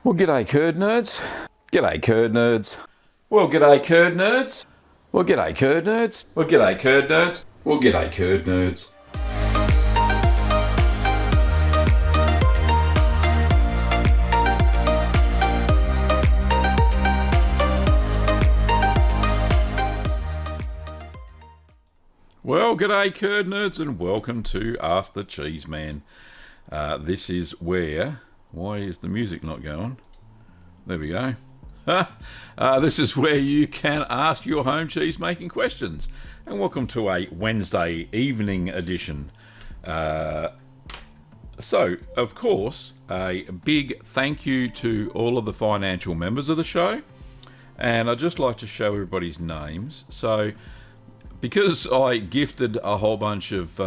Well, g'day curd nerds. G'day curd nerds. Well, g'day curd nerds. Well, g'day curd nerds. Well, g'day curd nerds. Well, g'day curd nerds. Well, g'day curd nerds and welcome to Ask the Cheeseman. This is where... Why is the music not going? There we go. This is where you can ask your home cheese making questions. And welcome to a Wednesday evening edition. So, of course, a big thank you to all of the financial members of the show. And I'd just like to show everybody's names. So, because I gifted a whole bunch of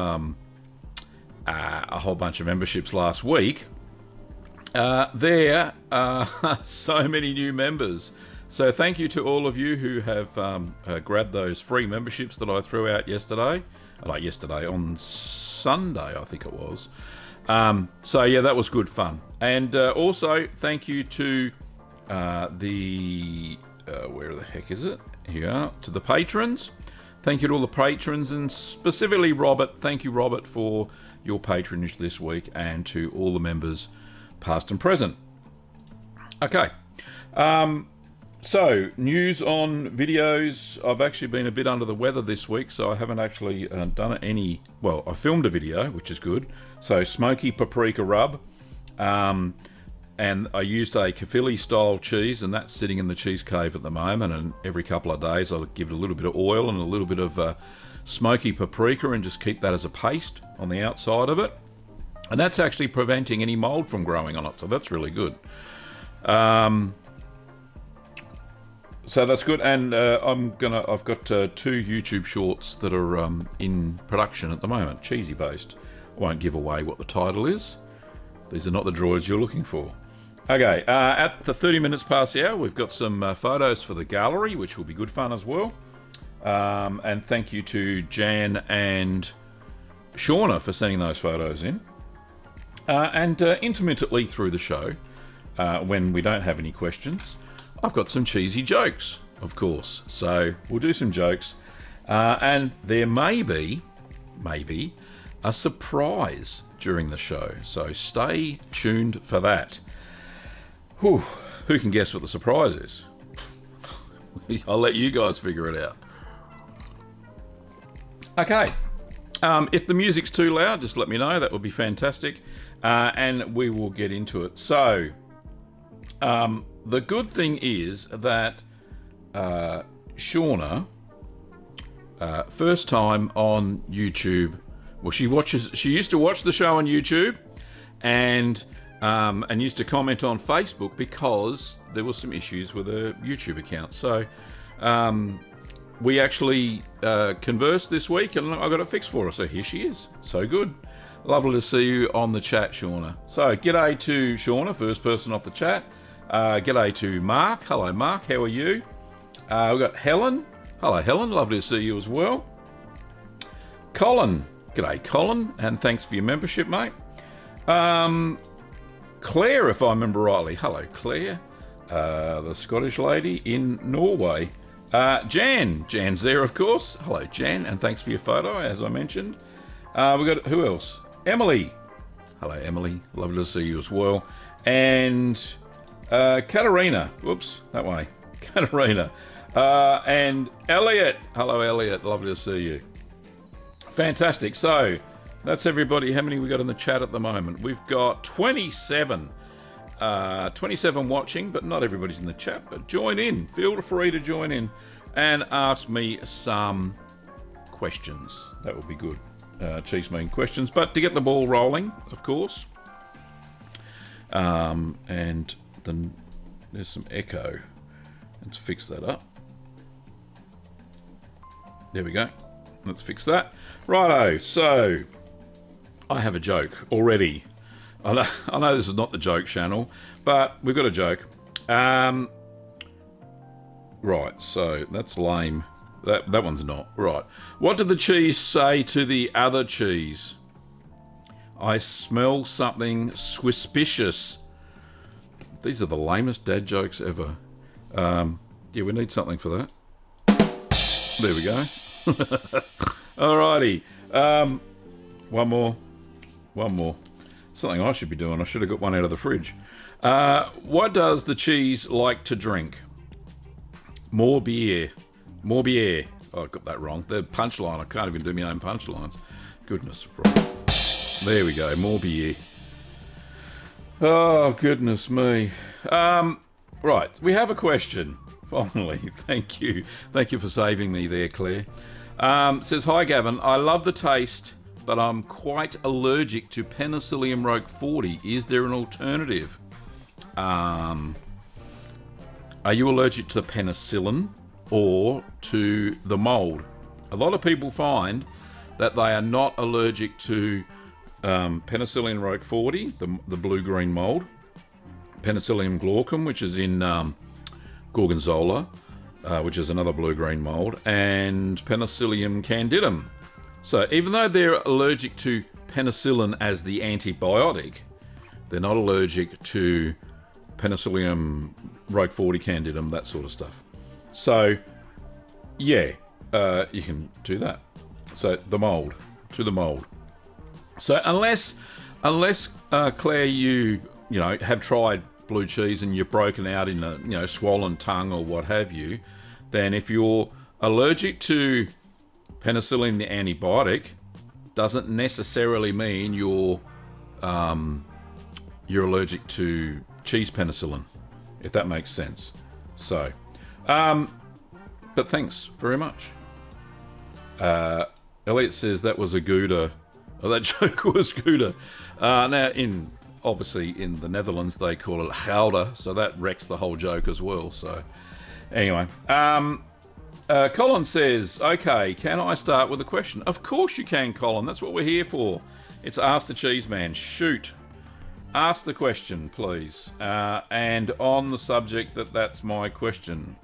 memberships last week, there are so many new members. So thank you to all of you who have grabbed those free memberships that I threw out yesterday. On Sunday, I think it was. So yeah, that was good fun. And also thank you to where the heck is it? Here you are, to the patrons. Thank you to all the patrons, and specifically Robert. Thank you, Robert, for your patronage this week, and to all the members past and present. Okay, so news on videos. I've actually been a bit under the weather this week, so I haven't actually done any. Well, I filmed a video, which is good. So smoky paprika rub, and I used a Caerphilly style cheese, and that's sitting in the cheese cave at the moment. And every couple of days, I'll give it a little bit of oil and a little bit of smoky paprika, and just keep that as a paste on the outside of it. And that's actually preventing any mold from growing on it, so that's really good. So that's good, and I've got 2 YouTube shorts that are in production at the moment, cheesy based. I won't give away what the title is. These are not the droids you're looking for. Okay, at the 30 minutes past the hour, we've got some photos for the gallery, which will be good fun as well. And thank you to Jan and Shauna for sending those photos in. And intermittently through the show, when we don't have any questions, I've got some cheesy jokes, of course. So we'll do some jokes, and there may be a surprise during the show. So stay tuned for that. Whew, who can guess what the surprise is? I'll let you guys figure it out. Okay. If the music's too loud, just let me know. That would be fantastic. And we will get into it. So, the good thing is that Shauna, first time on YouTube, well, she used to watch the show on YouTube, and used to comment on Facebook because there were some issues with her YouTube account. So, we actually conversed this week, and I got it fixed for her. So here she is. So good. Lovely to see you on the chat, Shauna. So, g'day to Shauna, first person off the chat. G'day to Mark. Hello, Mark. How are you? We've got Helen. Hello, Helen. Lovely to see you as well. Colin. G'day, Colin. And thanks for your membership, mate. Claire, if I remember rightly. Hello, Claire. The Scottish lady in Norway. Jan's there, of course. Hello, Jan. And thanks for your photo, as I mentioned. We've got, who else? Emily. Hello, Emily. Lovely to see you as well. And Katarina. Whoops, that way. Katarina. And Elliot. Hello, Elliot. Lovely to see you. Fantastic. So, that's everybody. How many we got in the chat at the moment? We've got 27. 27 watching, but not everybody's in the chat. But join in. Feel free to join in and ask me some questions. That would be good. Cheeseman questions, but to get the ball rolling, of course. And then there's some echo. Let's fix that up. There we go. Let's fix that. Righto. So I have a joke already. I know this is not the joke channel, but we've got a joke. Right. So that's lame. That one's not. Right. What did the cheese say to the other cheese? I smell something suspicious. These are the lamest dad jokes ever. Yeah, we need something for that. There we go. Alrighty. One more. Something I should be doing. I should have got one out of the fridge. What does the cheese like to drink? More beer. More beer. Oh, I got that wrong. The punchline. I can't even do my own punchlines. Goodness. Right. There we go. More beer. Oh, goodness me. Right. We have a question. Finally. Thank you. Thank you for saving me there, Claire. Says, hi, Gavin. I love the taste, but I'm quite allergic to Penicillium roqueforti. Is there an alternative? Are you allergic to penicillin or to the mold? A lot of people find that they are not allergic to Penicillium roqueforti, the blue-green mold, Penicillium glaucum, which is in Gorgonzola, which is another blue-green mold, and Penicillium candidum. So even though they're allergic to penicillin as the antibiotic, they're not allergic to Penicillium roqueforti, candidum, that sort of stuff. So, yeah, you can do that. So the mold, to the mold. So unless Claire, you have tried blue cheese and you've broken out in a swollen tongue or what have you, then if you're allergic to penicillin, the antibiotic, doesn't necessarily mean you're allergic to cheese penicillin, if that makes sense. So, but thanks very much. Elliot says that was a Gouda. Oh, that joke was Gouda. Now, obviously in the Netherlands they call it Gouda, so that wrecks the whole joke as well. So, anyway, Colin says, okay, can I start with a question? Of course you can, Colin. That's what we're here for. It's Ask the Cheeseman. Shoot. Ask the question, please. And on the subject that's my question.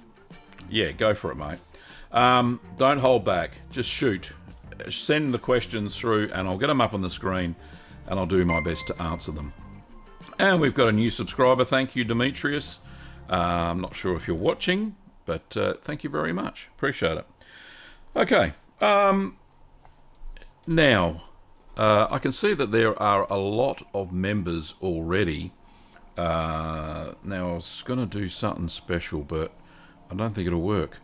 Yeah, go for it, mate. Don't hold back. Just shoot. Send the questions through and I'll get them up on the screen and I'll do my best to answer them. And we've got a new subscriber. Thank you, Demetrius. I'm not sure if you're watching, but thank you very much. Appreciate it. Okay. Now, I can see that there are a lot of members already. Now, I was going to do something special, but I don't think it'll work.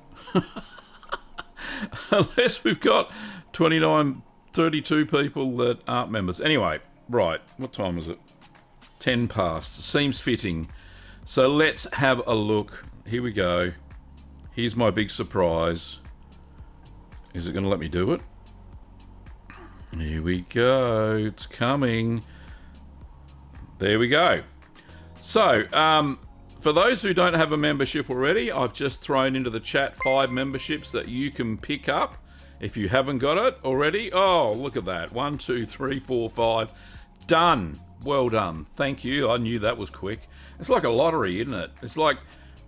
Unless we've got 29, 32 people that aren't members. Anyway, right. What time is it? 10 past. Seems fitting. So let's have a look. Here we go. Here's my big surprise. Is it going to let me do it? Here we go. It's coming. There we go. So, for those who don't have a membership already, I've just thrown into the chat 5 memberships that you can pick up if you haven't got it already. Oh, look at that. 1, 2, 3, 4, 5. Done. Well done. Thank you. I knew that was quick. It's like a lottery, isn't it? It's like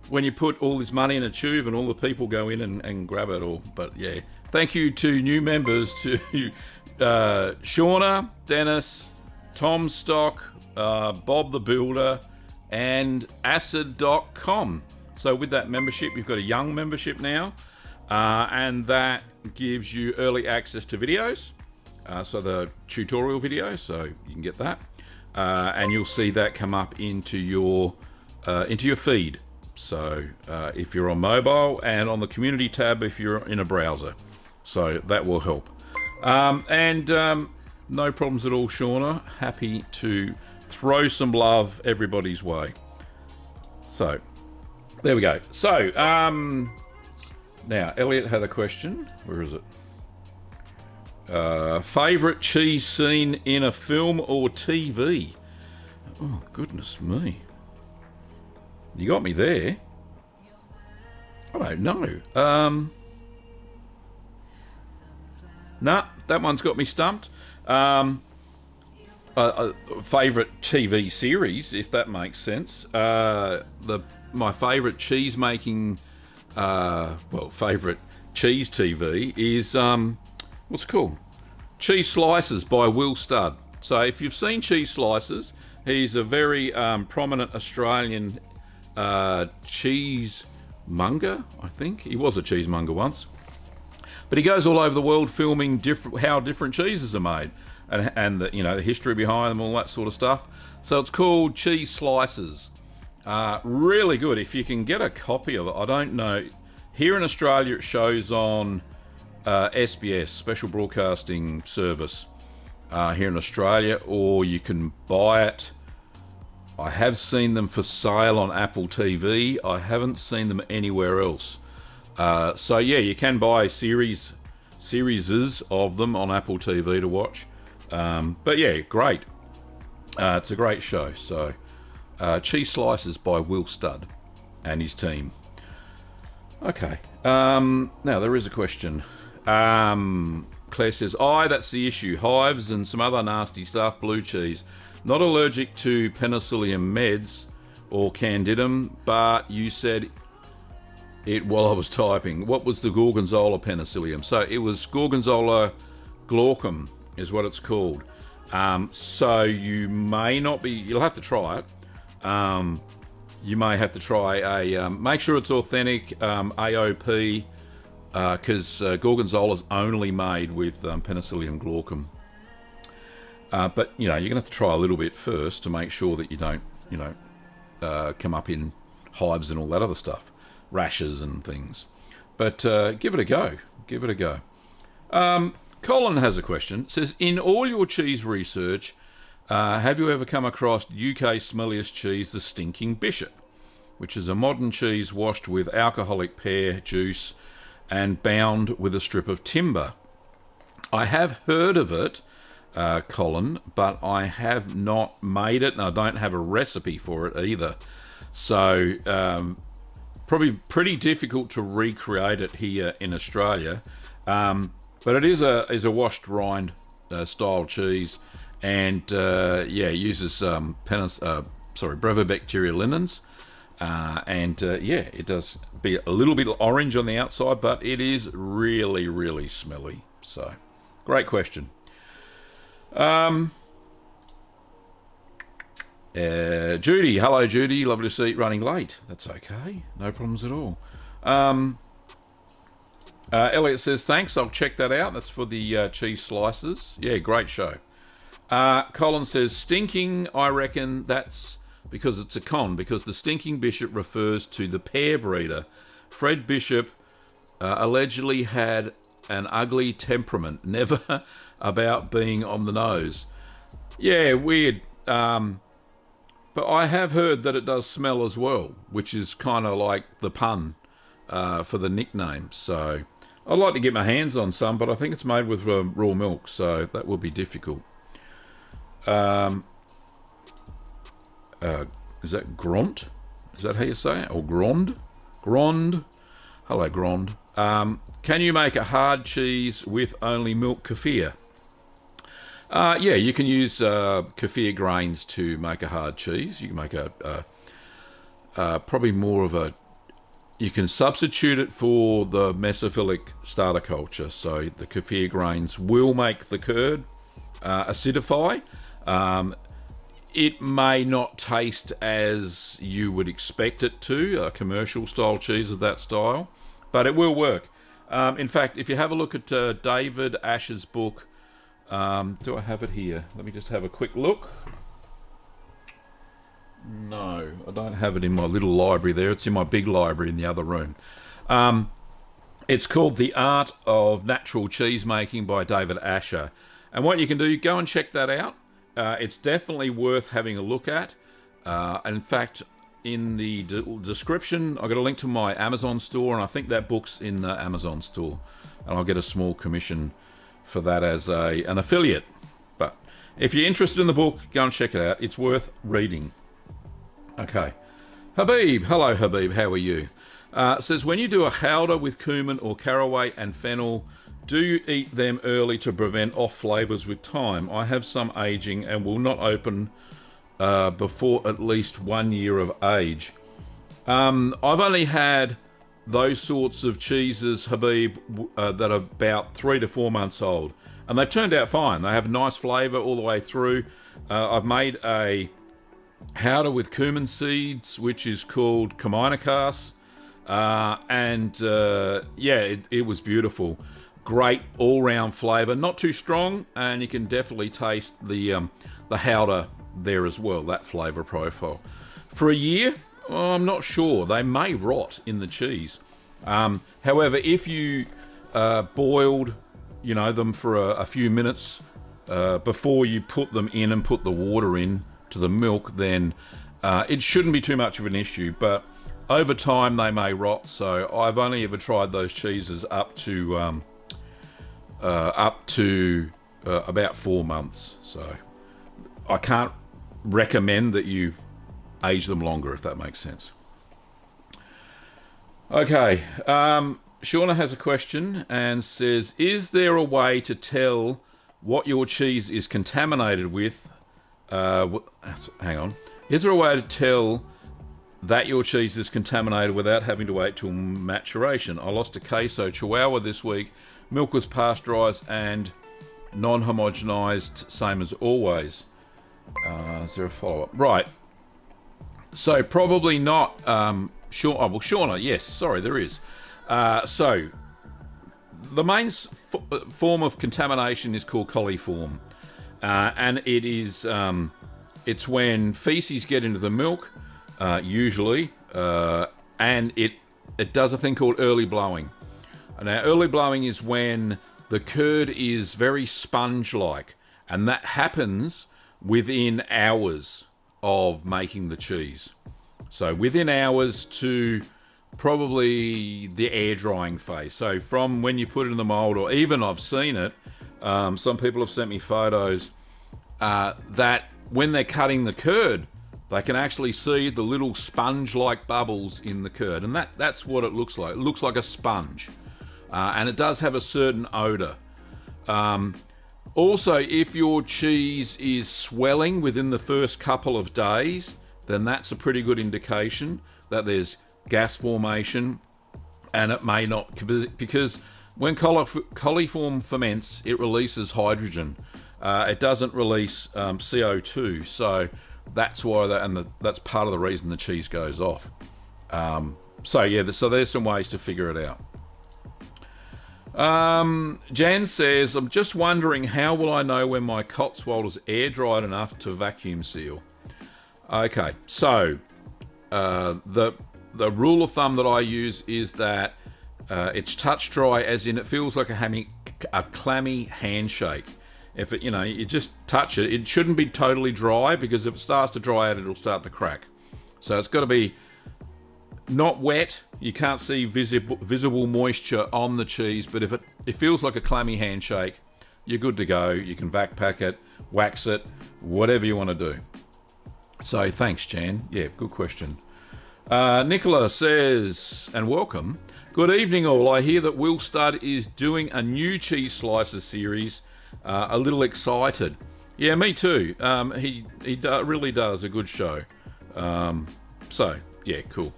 when you put all this money in a tube and all the people go in and grab it all. But yeah, thank you to new members, to Shauna, Dennis, Tom Stock, Bob the Builder, and acid.com. So with that membership, you've got a young membership now, and that gives you early access to videos, so the tutorial videos, so you can get that, and you'll see that come up into your feed. So if you're on mobile, and on the community tab if you're in a browser, so that will help. No problems at all, Shauna. Happy to throw some love everybody's way. So, there we go. So, now, Elliot had a question. Where is it? Favourite cheese scene in a film or TV? Oh, goodness me. You got me there. I don't know. Nah, that one's got me stumped. Favourite TV series, if that makes sense. My favourite cheese making, favourite cheese TV is what's it called? Cheese Slices by Will Studd. So if you've seen Cheese Slices, He's a very prominent Australian cheesemonger, I think. He was a cheesemonger once. But he goes all over the world filming how different cheeses are made and the, the history behind them, all that sort of stuff. So it's called Cheese Slices. Really good. If you can get a copy of it, I don't know. Here in Australia, it shows on SBS, Special Broadcasting Service, here in Australia, or you can buy it. I have seen them for sale on Apple TV. I haven't seen them anywhere else. So yeah, you can buy series of them on Apple TV to watch. But yeah, great. It's a great show. So Cheese Slices by Will Studd and his team. Okay. Now there is a question. Claire says, that's the issue. Hives and some other nasty stuff, blue cheese. Not allergic to penicillium meds or candidum, but you said it while I was typing. What was the Gorgonzola penicillium? So it was Gorgonzola glaucum is what it's called. So you may not be, you'll have to try it. You may have to try a, make sure it's authentic AOP, because Gorgonzola is only made with penicillium glaucum. But, you're going to have to try a little bit first to make sure that you don't, come up in hives and all that other stuff. Rashes and things. But give it a go. Give it a go. Colin has a question. It says, in all your cheese research, have you ever come across UK's smelliest cheese, the Stinking Bishop, which is a modern cheese washed with alcoholic pear juice and bound with a strip of timber? I have heard of it, Colin, but I have not made it, and I don't have a recipe for it either. So probably pretty difficult to recreate it here in Australia. But it is a washed rind style cheese, and uses Brevibacteria linens, it does be a little bit orange on the outside, but it is really, really smelly. So, great question. Judy, hello Judy, lovely to see you running late. That's okay, no problems at all. Elliot says, thanks, I'll check that out. That's for the cheese slices. Yeah, great show. Colin says, stinking, I reckon that's because it's a con, because the Stinking Bishop refers to the pear breeder. Fred Bishop allegedly had an ugly temperament, never about being on the nose. Yeah, weird. But I have heard that it does smell as well, which is kind of like the pun for the nickname. So I'd like to get my hands on some, but I think it's made with raw milk, so that will be difficult. Is that Gront? Is that how you say it? Or Grond? Grond? Hello, Grond. Can you make a hard cheese with only milk kefir? Yeah, you can use kefir grains to make a hard cheese. You can make probably more of a... You can substitute it for the mesophilic starter culture. So the kefir grains will make the curd acidify. It may not taste as you would expect it to, a commercial style cheese of that style, but it will work. In fact, if you have a look at David Ash's book, do I have it here? Let me just have a quick look. No, I don't have it in my little library there. It's in my big library in the other room. It's called The Art of Natural Cheese Making by David Asher. And what you can do, go and check that out. It's definitely worth having a look at. In fact, in the description, I've got a link to my Amazon store, and I think that book's in the Amazon store. And I'll get a small commission for that as an affiliate. But if you're interested in the book, go and check it out. It's worth reading. Okay. Habib. Hello, Habib. How are you? Says, when you do a chowder with cumin or caraway and fennel, do you eat them early to prevent off flavours with time? I have some aging and will not open before at least 1 year of age. I've only had those sorts of cheeses, Habib, that are about 3 to 4 months old. And they've turned out fine. They have a nice flavour all the way through. I've made a Howder with cumin seeds, which is called Kaminikas. It was beautiful. Great all-round flavour, not too strong, and you can definitely taste the Howder there as well, that flavour profile. For a year, I'm not sure. They may rot in the cheese. However, if you boiled, them for a few minutes before you put them in and put the water in to the milk, then it shouldn't be too much of an issue. But over time, they may rot. So I've only ever tried those cheeses up to about 4 months. So I can't recommend that you age them longer, if that makes sense. Okay, Shauna has a question and says, is there a way to tell what your cheese is contaminated with? Hang on. Is there a way to tell that your cheese is contaminated without having to wait till maturation? I lost a queso chihuahua this week. Milk was pasteurised and non-homogenised, same as always. Is there a follow-up? Right. So probably not. Shauna, yes. Sorry, there is. So the main form of contamination is called coliform, and it is it's when feces get into the milk, usually, and it does a thing called early blowing. Now, early blowing is when the curd is very sponge-like, and that happens within hours of making the cheese. So within hours to probably the air drying phase. So from when you put it in the mold, or even I've seen it, some people have sent me photos that when they're cutting the curd, they can actually see the little sponge-like bubbles in the curd, and that's what it looks like. It looks like a sponge, and it does have a certain odor. Also, if your cheese is swelling within the first couple of days, then that's a pretty good indication that there's gas formation, and it may not, because when coliform ferments, it releases hydrogen. It doesn't release CO2, so that's why that's part of the reason the cheese goes off. So there's some ways to figure it out. Jan says, I'm just wondering, how will I know when my Cotswold is air dried enough to vacuum seal? Okay, so the rule of thumb that I use is that it's touch dry, as in it feels like a clammy handshake. If it, you just touch it, it shouldn't be totally dry, because if it starts to dry out, it'll start to crack. So it's got to be not wet. You can't see visible moisture on the cheese, but if it feels like a clammy handshake, you're good to go. You can vac pack it, wax it, whatever you want to do. So thanks, Jan. Yeah, good question. Nicola says, and welcome, good evening all. I hear that Will Studd is doing a new cheese slices series. A little excited. Yeah, me too. He really does a good show. So, yeah, cool.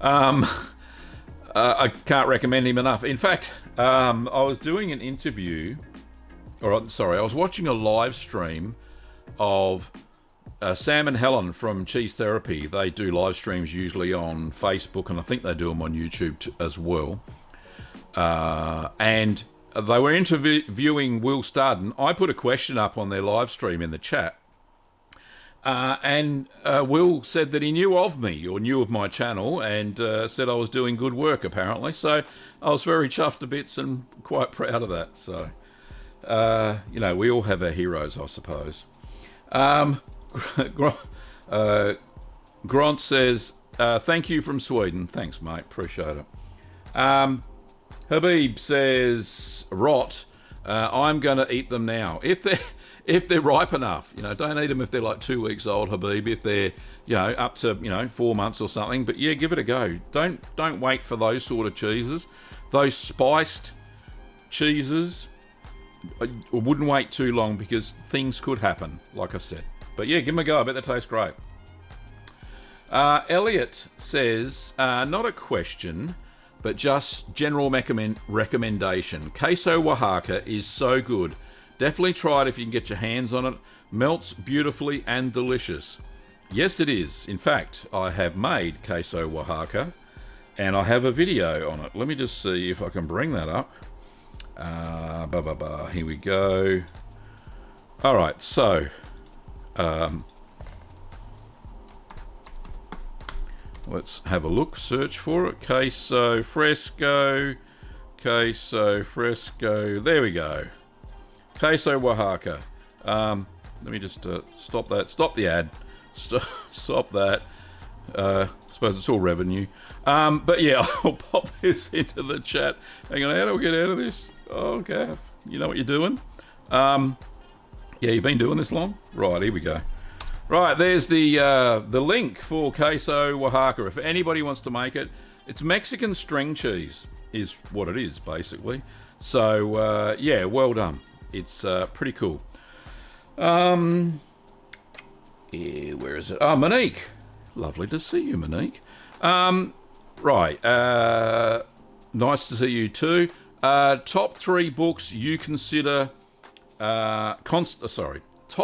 I can't recommend him enough. In fact, I was doing an interview, I was watching a live stream of Sam and Helen from Cheese Therapy. They do live streams usually on Facebook, and I think they do them on YouTube as well. And they were interviewing Will Studd, and I put a question up on their live stream in the chat. And Will said that he knew of me, or knew of my channel, and said I was doing good work, apparently. So I was very chuffed to bits and quite proud of that. So, we all have our heroes, I suppose. Grant says, thank you from Sweden. Thanks, mate. Appreciate it. Habib says, rot. I'm going to eat them now. If they're ripe enough, don't eat them if they're like 2 weeks old, Habib. If they're, up to, 4 months or something. But yeah, give it a go. Don't wait for those sort of cheeses. Those spiced cheeses, I wouldn't wait too long, because things could happen, like I said. But yeah, give them a go. I bet they taste great. Elliot says, not a question, but just general recommendation. Queso Oaxaca is so good. Definitely try it if you can get your hands on it. Melts beautifully and delicious. Yes, it is. In fact, I have made queso Oaxaca, and I have a video on it. Let me just see if I can bring that up. Here we go. All right, so let's have a look. Search for it. Queso fresco. Queso fresco. There we go. Queso Oaxaca. Let me just stop that. Stop the ad. Stop that. I suppose it's all revenue. But yeah, I'll pop this into the chat. Hang on, how do we get out of this? Oh, Gav, you know what you're doing? Yeah, you've been doing this long? Right, here we go. Right, there's the link for queso Oaxaca. If anybody wants to make it, it's Mexican string cheese is what it is, basically. So, yeah, well done. It's pretty cool. Yeah, where is it? Oh, Monique. Lovely to see you, Monique. Right. Nice to see you too. Top 3 books you consider... top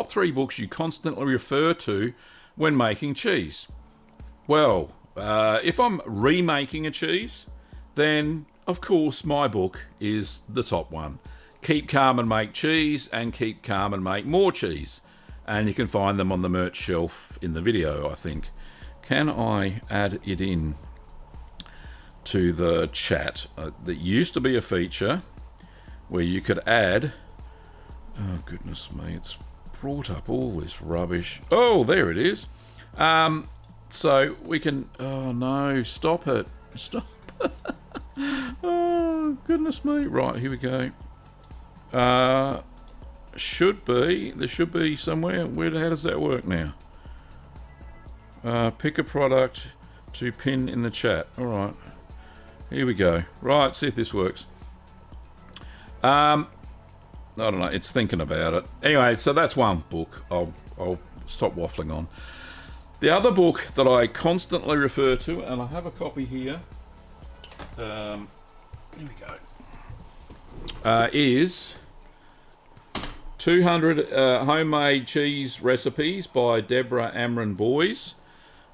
3 books you constantly refer to when making cheese. Well, if I'm remaking a cheese, then, of course, my book is the top one. Keep Calm and Make Cheese, and Keep Calm and Make More Cheese. And you can find them on the merch shelf in the video, I think. Can I add it in to the chat? There used to be a feature where you could add... Oh, goodness me, it's brought up all this rubbish. Oh, there it is. So we can... Oh, no, stop it. Stop. Oh, goodness me. Right, here we go. There should be somewhere. How does that work now? Pick a product to pin in the chat. All right, here we go. Right, see if this works. I don't know. It's thinking about it. Anyway, so that's one book. I'll stop waffling on. The other book that I constantly refer to, and I have a copy here. Here we go. Is 200 Homemade Cheese Recipes by Deborah Amron Boys.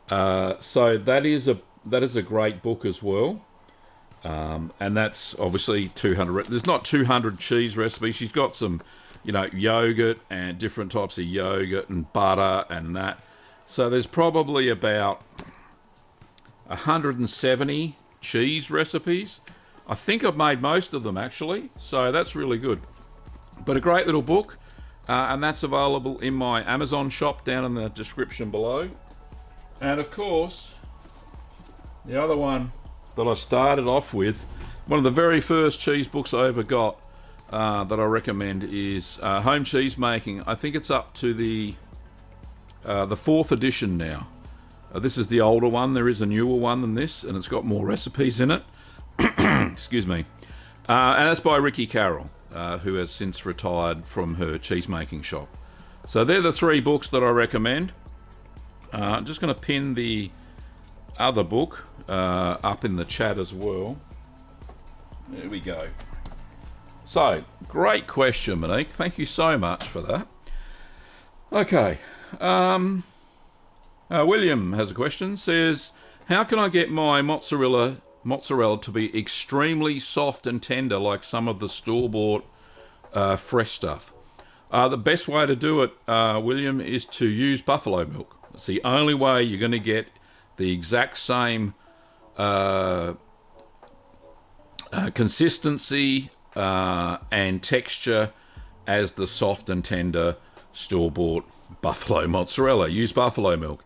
So that is a great book as well. And that's obviously 200. There's not 200 cheese recipes. She's got some, yogurt and different types of yogurt and butter and that. So there's probably about 170 cheese recipes. I think I've made most of them actually. So that's really good. But a great little book. And that's available in my Amazon shop down in the description below. And of course, the other one that I started off with, one of the very first cheese books I ever got that I recommend is Home Cheese Making. I think it's up to the 4th edition now. This is the older one. There is a newer one than this, and it's got more recipes in it. Excuse me. And that's by Ricky Carroll, who has since retired from her cheese making shop. So they're the 3 books that I recommend. I'm just going to pin the other book up in the chat as well. There we go. So, great question, Monique. Thank you so much for that. Okay. William has a question. Says, how can I get my mozzarella to be extremely soft and tender like some of the store-bought fresh stuff? The best way to do it, William, is to use buffalo milk. It's the only way you're going to get the exact same consistency and texture as the soft and tender store-bought buffalo mozzarella. Use buffalo milk.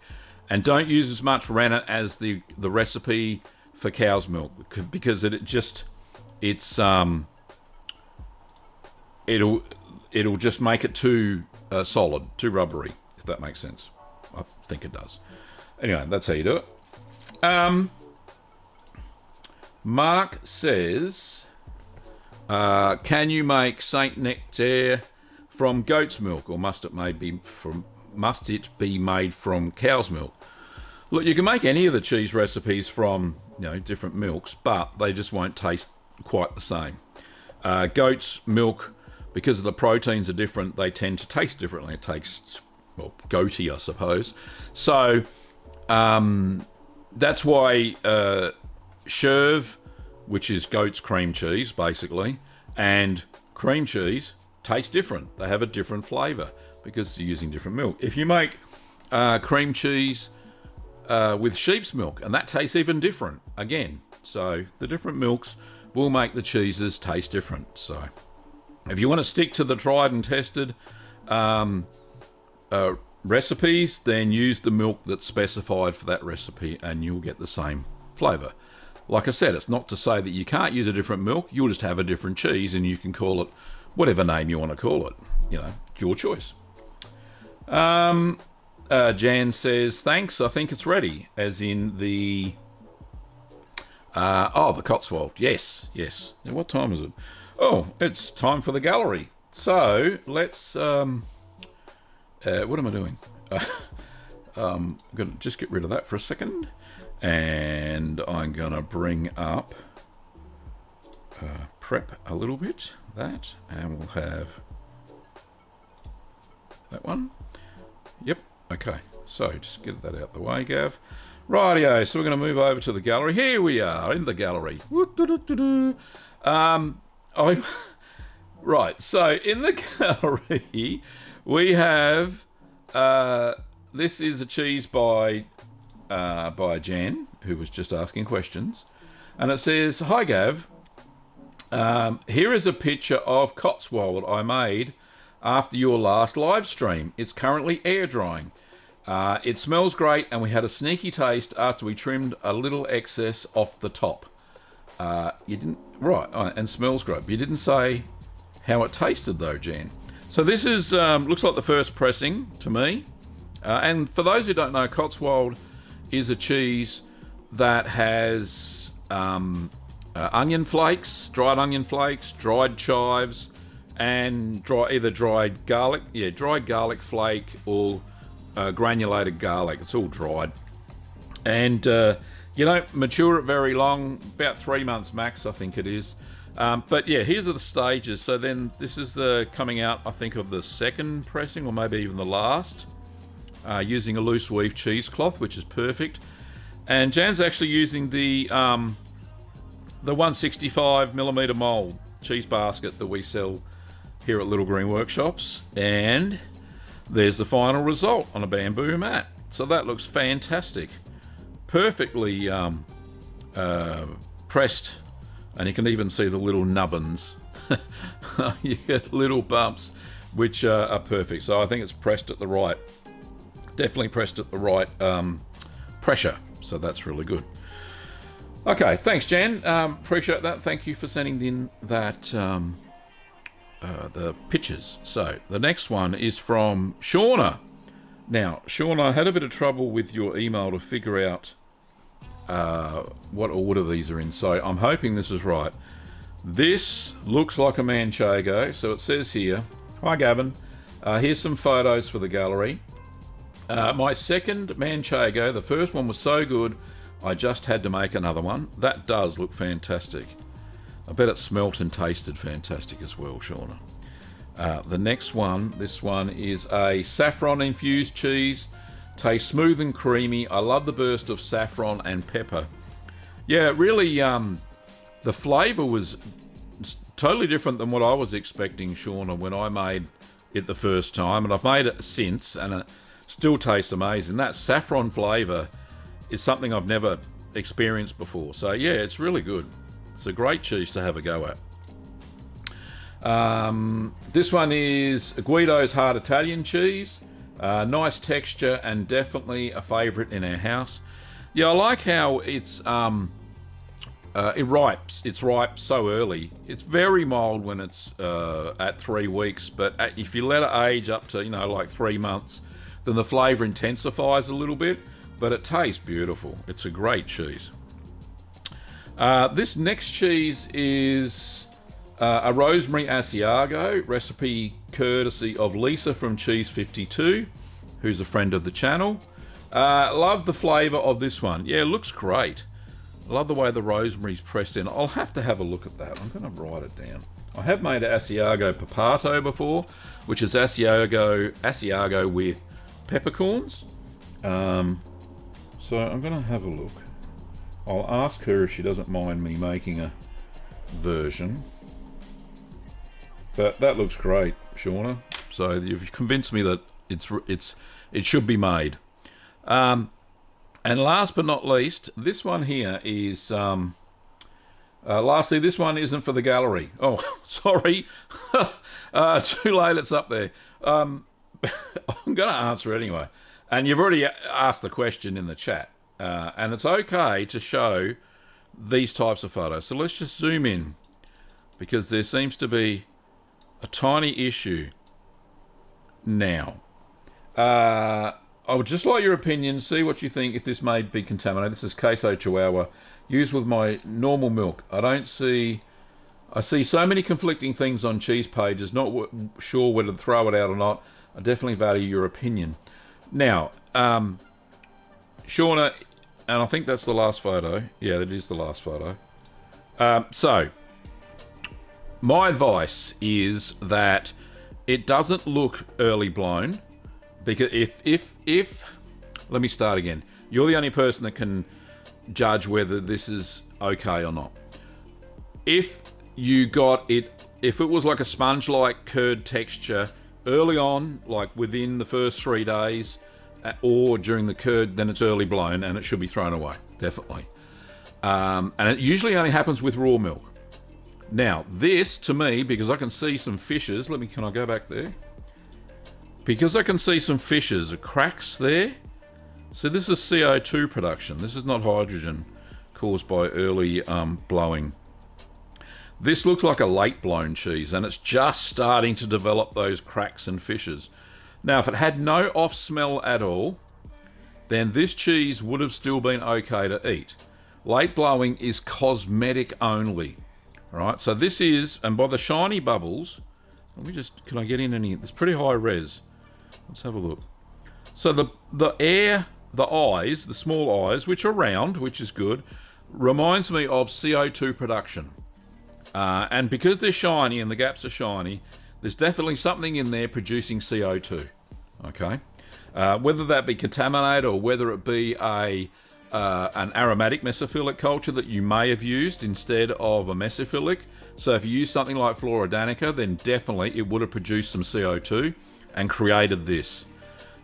And don't use as much rennet as the recipe for cow's milk, because it'll just make it too solid, too rubbery, if that makes sense. I think it does. Anyway, that's how you do it. Mark says, can you make Saint Nectaire from goat's milk, or must it be made from cow's milk? Look, you can make any of the cheese recipes from different milks, but they just won't taste quite the same. Goat's milk, because the proteins are different, they tend to taste differently. It tastes well, goaty, I suppose. So that's why Sherv, which is goat's cream cheese, basically, and cream cheese taste different. They have a different flavour because you're using different milk. If you make cream cheese with sheep's milk, and that tastes even different again. So the different milks will make the cheeses taste different. So if you want to stick to the tried and tested recipes, then use the milk that's specified for that recipe and you'll get the same flavour. Like I said, it's not to say that you can't use a different milk. You'll just have a different cheese and you can call it whatever name you want to call it. You know, your choice. Jan says, thanks, I think it's ready. As in the... the Cotswold. Yes. Now, what time is it? Oh, it's time for the gallery. So, let's... what am I doing? I'm going to just get rid of that for a second. And I'm going to bring up... prep a little bit. That. And we'll have... that one. Yep. Okay, so just get that out the way, Gav. Rightio, so we're going to move over to the gallery. Here we are in the gallery. Right, so in the gallery we have this is a cheese by Jan, who was just asking questions, and it says, "Hi Gav, here is a picture of Cotswold I made after your last live stream. It's currently air drying. It smells great, and we had a sneaky taste after we trimmed a little excess off the top." You didn't, right? And smells great. But you didn't say how it tasted, though, Jan. So this is looks like the first pressing to me. And for those who don't know, Cotswold is a cheese that has onion flakes, dried onion flakes, dried chives, and dried garlic flake or granulated garlic. It's all dried, and you don't mature it very long, about 3 months max, I think it is. But yeah, here's the stages. So then this is the coming out, I think, of the second pressing, or maybe even the last, using a loose weave cheesecloth, which is perfect. And Jan's actually using the 165mm mold cheese basket that we sell here at Little Green Workshops, and there's the final result on a bamboo mat. So that looks fantastic. Perfectly pressed, and you can even see the little nubbins. You get little bumps, which are perfect. So I think it's pressed at the right, definitely pressed at the right pressure. So that's really good. Okay, thanks, Jan. Appreciate that. Thank you for sending in that the pictures. So the next one is from Shauna. Now, Shauna, I had a bit of trouble with your email to figure out what order these are in. So I'm hoping this is right. This looks like a manchego. So it says here, "Hi Gavin, here's some photos for the gallery. My second manchego, the first one was so good, I just had to make another one." That does look fantastic. I bet it smelt and tasted fantastic as well, Shauna. The next one, this one is a saffron infused cheese. Tastes smooth and creamy. I love the burst of saffron and pepper. Yeah, really, the flavour was totally different than what I was expecting, Shauna, when I made it the first time. And I've made it since, and it still tastes amazing. That saffron flavour is something I've never experienced before. So yeah, it's really good. It's a great cheese to have a go at. This one is Guido's Hard Italian cheese. Nice texture and definitely a favourite in our house. Yeah, I like how it's it ripes. It's ripe so early. It's very mild when it's at 3 weeks, but if you let it age up to like 3 months, then the flavour intensifies a little bit. But it tastes beautiful. It's a great cheese. This next cheese is a rosemary Asiago, recipe courtesy of Lisa from Cheese 52, who's a friend of the channel. Love the flavour of this one. Yeah, it looks great. I love the way the rosemary's pressed in. I'll have to have a look at that. I'm going to write it down. I have made Asiago Papato before, which is Asiago with peppercorns. So I'm going to have a look. I'll ask her if she doesn't mind me making a version. But that looks great, Shauna. So you've convinced me that it should be made. And last but not least, this one here is. Lastly, this one isn't for the gallery. Oh, sorry. Too late, it's up there. I'm going to answer it anyway. And you've already asked the question in the chat. And it's okay to show these types of photos. So let's just zoom in, because there seems to be a tiny issue now. I would just like your opinion, see what you think if this may be contaminated. This is Queso Chihuahua, used with my normal milk. I see so many conflicting things on cheese pages, not sure whether to throw it out or not. I definitely value your opinion. Now, Shauna, and I think that's the last photo. Yeah, that is the last photo. So, my advice is that it doesn't look early blown, because if let me start again. You're the only person that can judge whether this is okay or not. If you got it, if it was like a sponge-like curd texture early on, like within the first 3 days, or during the curd, then it's early blown and it should be thrown away, definitely. And it usually only happens with raw milk. Now, this, to me, because I can see some fissures, can I go back there? Because I can see some fissures, cracks there. So this is CO2 production. This is not hydrogen caused by early blowing. This looks like a late blown cheese, and it's just starting to develop those cracks and fissures. Now, if it had no off smell at all, then this cheese would have still been okay to eat. Late blowing is cosmetic only. Right, so this is, and by the shiny bubbles, can I get in any? It's pretty high res. Let's have a look. So the eyes, the small eyes, which are round, which is good, reminds me of CO2 production. And because they're shiny and the gaps are shiny, there's definitely something in there producing CO2. Okay, whether that be contaminated or whether it be an aromatic mesophilic culture that you may have used instead of a mesophilic. So if you use something like Flora danica, then definitely it would have produced some CO2 and created this.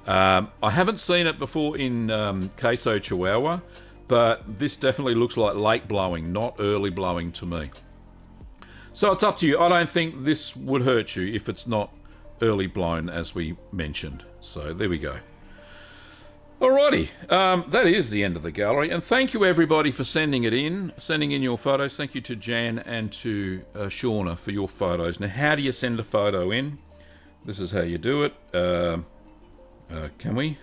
I haven't seen it before in Queso Chihuahua, but this definitely looks like late blowing, not early blowing to me. So it's up to you. I don't think this would hurt you if it's not early blown, as we mentioned. So there we go. Alrighty, that is the end of the gallery, and thank you everybody for sending in your photos. Thank you to Jan and to Shauna for your photos. Now, how do you send a photo in? This is how you do it. Can we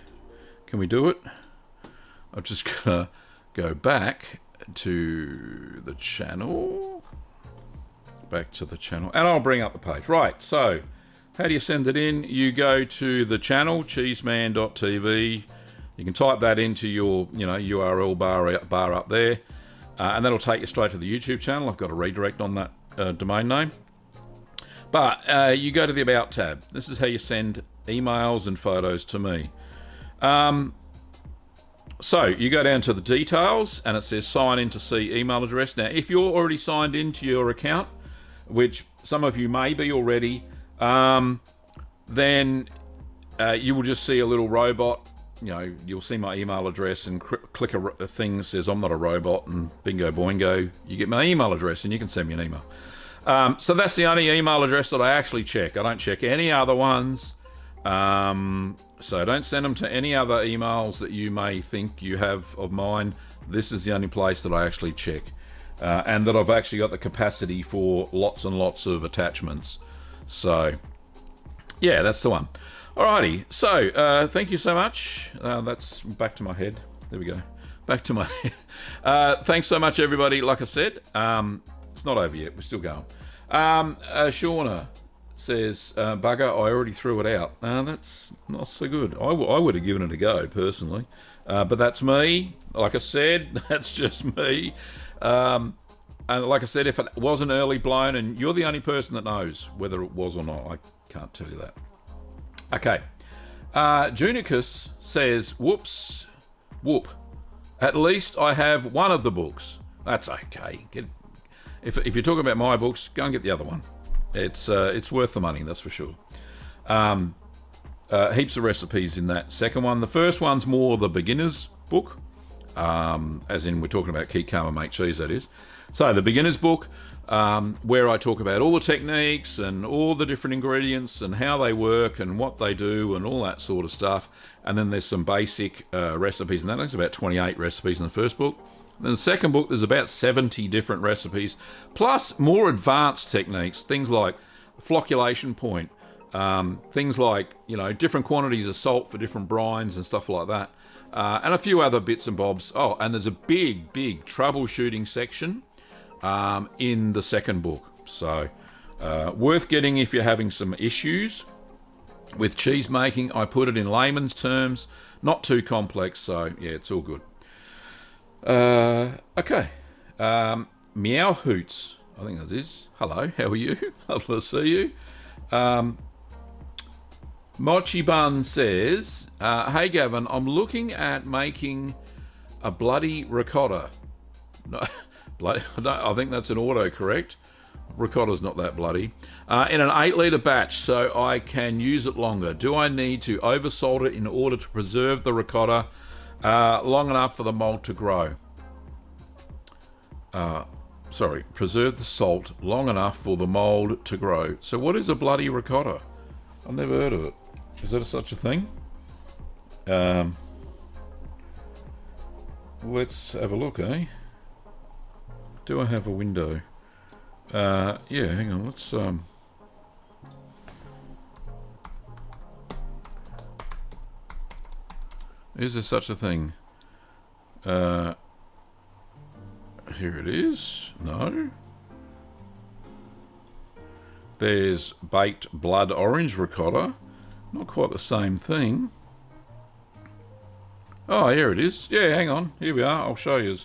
do it? I'm just gonna go back to the channel, and I'll bring up the page. Right, so how do you send it in? You go to the channel, cheeseman.tv. You can type that into your URL bar up there, and that'll take you straight to the YouTube channel. I've got a redirect on that domain name. But you go to the About tab. This is how you send emails and photos to me. So you go down to the details, and it says sign in to see email address. Now, if you're already signed into your account, which some of you may be already, then you will just see a little robot. You'll see my email address and click a thing that says I'm not a robot, and bingo boingo, you get my email address and you can send me an email. So that's the only email address that I actually check. I don't check any other ones. So don't send them to any other emails that you may think you have of mine. This is the only place that I actually check. And that I've actually got the capacity for lots and lots of attachments. So, yeah, that's the one. Alrighty, so thank you so much. That's back to my head. There we go. Back to my head. Thanks so much, everybody. Like I said, it's not over yet. We're still going. Shauna says, bugger, I already threw it out. That's not so good. I would have given it a go, personally. But that's me. Like I said, that's just me. And like I said, if it wasn't early blown, and you're the only person that knows whether it was or not, I can't tell you that. Okay, Junicus says, whoops, whoop. At least I have one of the books. That's okay. If you're talking about my books, go and get the other one. It's worth the money, that's for sure. Heaps of recipes in that second one. The first one's more the beginner's book, as in we're talking about keep calm and make cheese, that is. So the beginner's book, where I talk about all the techniques and all the different ingredients and how they work and what they do and all that sort of stuff. And then there's some basic recipes, and that. There's about 28 recipes in the first book. In the second book, there's about 70 different recipes, plus more advanced techniques, things like flocculation point, things like, different quantities of salt for different brines and stuff like that, and a few other bits and bobs. Oh, and there's a big troubleshooting section in the second book. So, worth getting if you're having some issues with cheese making. I put it in layman's terms, not too complex, so yeah, it's all good. Okay. Meow Hoots, I think that is. Hello, how are you? Lovely to see you. Mochi Bun says, hey Gavin, I'm looking at making a bloody ricotta. No, bloody, I think that's an autocorrect. Ricotta's not that bloody. In an 8-litre batch, so I can use it longer. Do I need to oversalt it in order to preserve the ricotta long enough for the mold to grow? Preserve the salt long enough for the mold to grow. So what is a bloody ricotta? I've never heard of it. Is there such a thing? Let's have a look, eh? Do I have a window? Yeah, hang on, let's is there such a thing? Here it is. No. There's baked blood orange ricotta. Not quite the same thing. Oh, here it is. Yeah, hang on. Here we are. I'll show you.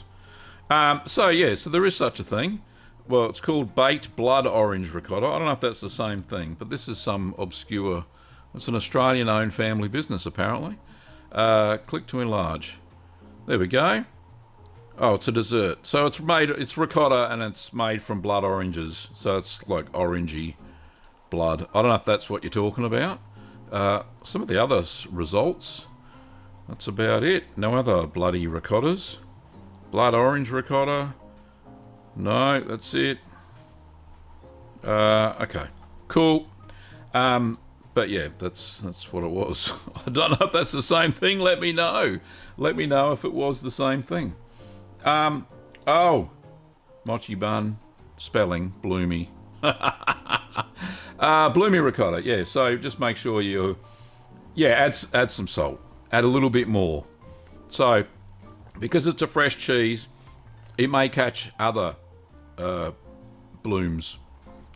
So there is such a thing. Well, it's called baked blood orange ricotta. I don't know if that's the same thing, but this is some obscure... It's an Australian-owned family business, apparently. Click to enlarge. There we go. Oh, it's a dessert. So it's ricotta and it's made from blood oranges. So it's like orangey blood. I don't know if that's what you're talking about. Some of the other results, that's about it. No other bloody ricottas. Blood orange ricotta. No, that's it. Okay, cool. But yeah, that's what it was. I don't know if that's the same thing. Let me know. Let me know if it was the same thing. Oh, Mochi Bun, spelling, bloomy. Bloomy ricotta, yeah, so just make sure you, add some salt. Add a little bit more. So, because it's a fresh cheese, it may catch other blooms.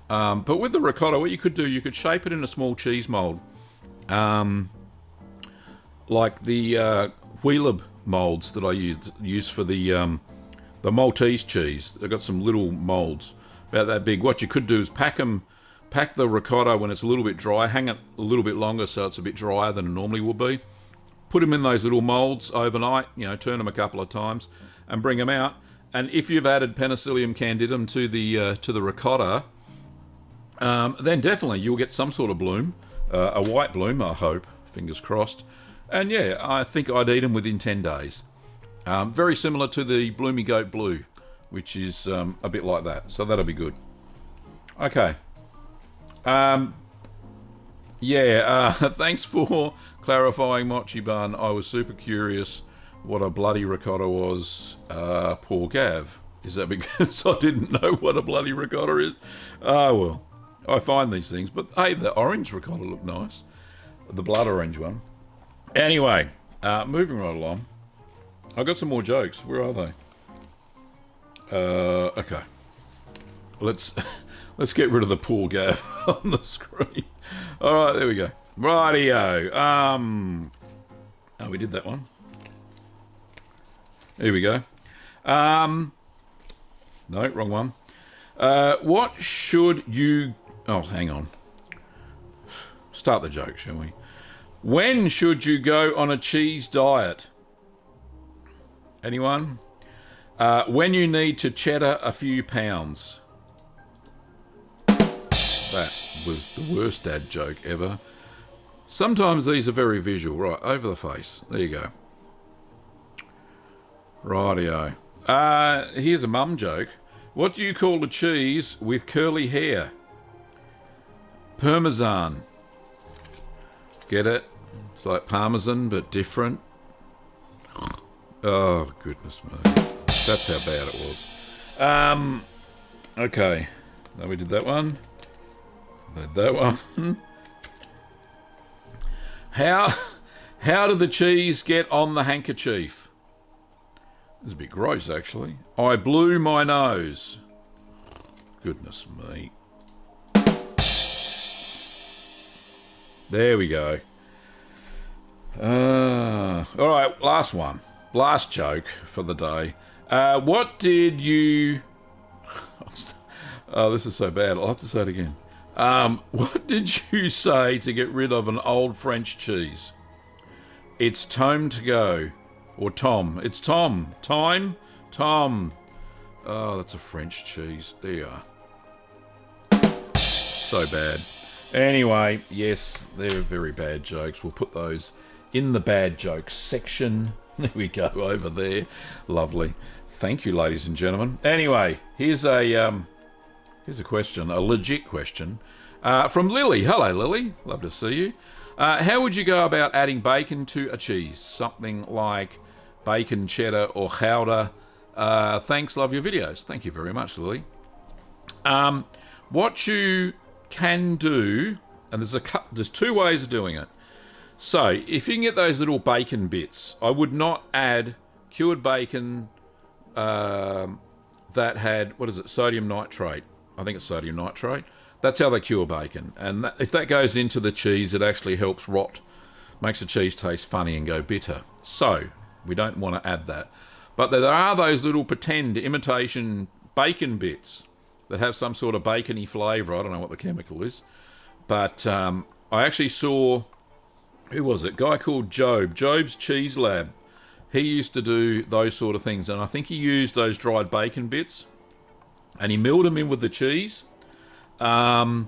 But with the ricotta, what you could do, you could shape it in a small cheese mold. Like the Wheeler molds that I use for the Maltese cheese. They've got some little molds about that big. What you could do is pack the ricotta when it's a little bit dry, hang it a little bit longer so it's a bit drier than it normally would be. Put them in those little molds overnight, turn them a couple of times and bring them out. And if you've added Penicillium candidum to the ricotta, then definitely you'll get some sort of bloom, a white bloom, I hope, fingers crossed. And yeah, I think I'd eat them within 10 days. Very similar to the Bloomy Goat Blue, which is a bit like that. So that'll be good. Okay. Thanks for clarifying, Mochi Bun. I was super curious what a bloody ricotta was. Poor Gav. Is that because I didn't know what a bloody ricotta is? Well, I find these things. But hey, the orange ricotta looked nice. The blood orange one. Anyway, moving right along. I've got some more jokes. Where are they? Okay. Let's get rid of the poor Gav on the screen. All right, there we go. Rightio. We did that one. Here we go. No, wrong one. What should you... Oh, hang on. Start the joke, shall we? When should you go on a cheese diet? Anyone? When you need to cheddar a few pounds. That was the worst dad joke ever. Sometimes these are very visual. Right, over the face. There you go. Rightio. Here's a mum joke. What do you call a cheese with curly hair? Parmesan. Get it? It's like parmesan, but different. Oh, goodness me. That's how bad it was. Okay. Now we did that one. Did that one. How did the cheese get on the handkerchief? This is a bit gross, actually. I blew my nose. Goodness me. There we go. All right, last one. Last joke for the day. What did you... Oh, this is so bad. I'll have to say it again. What did you say to get rid of an old French cheese? It's time to go. Or Tom. It's Tom. Time? Tom. Oh, that's a French cheese. There you are. So bad. Anyway, yes, they're very bad jokes. We'll put those in the bad jokes section. There we go, over there. Lovely. Thank you, ladies and gentlemen. Anyway, here's a question, a legit question, from Lily. Hello, Lily. Love to see you. How would you go about adding bacon to a cheese? Something like bacon, cheddar, or Gouda. Thanks, love your videos. Thank you very much, Lily. What you can do, and there's two ways of doing it. So, if you can get those little bacon bits, I would not add cured bacon that had, what is it, sodium nitrate. I think it's sodium nitrate. That's how they cure bacon. And if that goes into the cheese, it actually helps rot, makes the cheese taste funny and go bitter. So, we don't want to add that. But there are those little pretend imitation bacon bits that have some sort of bacony flavour. I don't know what the chemical is. But I actually saw, who was it? Guy called Job. Job's Cheese Lab. He used to do those sort of things. And I think he used those dried bacon bits. And he milled them in with the cheese. So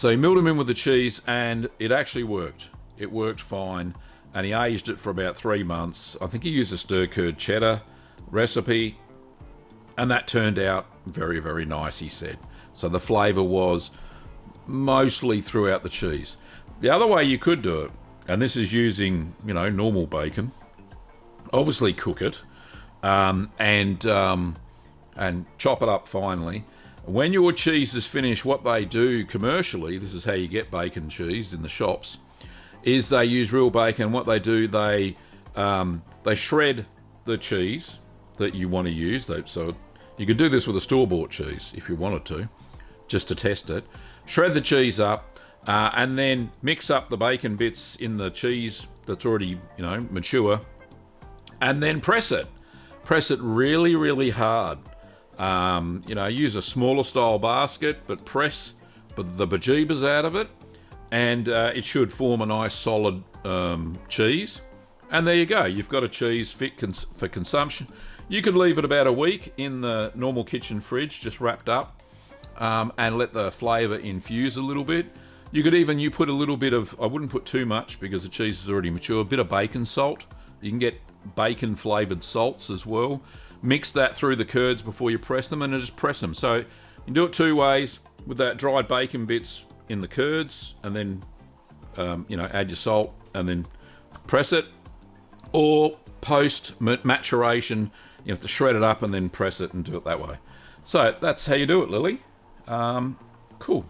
he milled them in with the cheese and it actually worked. It worked fine. And he aged it for about 3 months. I think he used a stir-curd cheddar recipe. And that turned out very, very nice, he said. So the flavour was mostly throughout the cheese. The other way you could do it, and this is using, normal bacon. Obviously cook it. And chop it up finely. When your cheese is finished, what they do commercially, this is how you get bacon cheese in the shops, is they use real bacon. What they do, they shred the cheese that you want to use. So you could do this with a store-bought cheese if you wanted to, just to test it. Shred the cheese up, and then mix up the bacon bits in the cheese that's already, mature, and then press it. Press it really, really hard. Use a smaller style basket, but press the bejeebers out of it, and it should form a nice solid cheese. And there you go. You've got a cheese fit for consumption. You could leave it about a week in the normal kitchen fridge, just wrapped up, and let the flavour infuse a little bit. You could even put a little bit of, I wouldn't put too much because the cheese is already mature, a bit of bacon salt. You can get bacon flavoured salts as well. Mix that through the curds before you press them, and just press them. So you can do it two ways, with that dried bacon bits in the curds, and then add your salt and then press it, or post maturation you have to shred it up and then press it and do it that way. So that's how you do it, Lily. Cool.